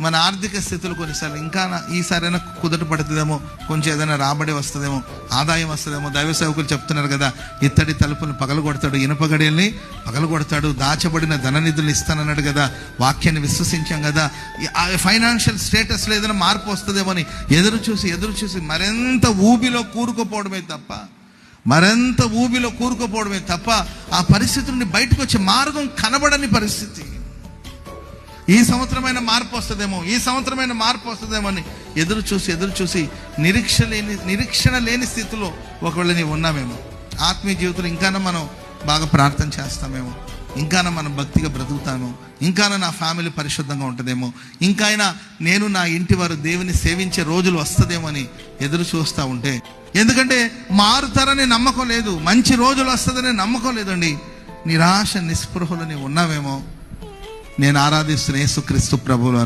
మన ఆర్థిక స్థితులు కొన్నిసార్లు ఇంకా ఈసారైనా కుదుట పడుతుందేమో, కొంచెం ఏదైనా రాబడి వస్తుందేమో, ఆదాయం వస్తుందేమో. దైవ సేవకులు చెప్తున్నారు కదా, ఇత్తడి తలుపులను పగలగొడతాడు, ఇనుప గడియల్ని పగలగొడతాడు, దాచబడిన ధననిధులు ఇస్తానన్నాడు కదా, వాక్యాన్ని విశ్వసించాం కదా. ఫైనాన్షియల్ స్టేటస్లో ఏదైనా మార్పు వస్తుందేమో అని ఎదురు చూసి మరింత ఊబిలో కూరుకుపోవడమే తప్ప ఆ పరిస్థితి నుండి బయటకు వచ్చే మార్గం కనబడని పరిస్థితి. ఈ సంవత్సరమైన మార్పు వస్తుందేమో అని ఎదురు చూసి నిరీక్షణ లేని స్థితిలో ఒకవేళ నీవు ఉన్నామేమో. ఆత్మీయ జీవితంలో ఇంకా మనం బాగా ప్రార్థన చేస్తామేమో, ఇంకా మనం భక్తిగా బ్రతుకుతామో, ఇంకా నా ఫ్యామిలీ పరిశుద్ధంగా ఉంటుందేమో, ఇంకా నేను నా ఇంటి వారు దేవుని సేవించే రోజులు వస్తుందేమో అని ఎదురు చూస్తూ ఉంటే, ఎందుకంటే మారుతారని నమ్మకం లేదు, మంచి రోజులు వస్తుందనే నమ్మకం లేదండి, నిరాశ నిస్పృహలు నీవు ఉన్నావేమో. నేను ఆరాధిస్తున్న యేసుక్రీస్తు ప్రభువారు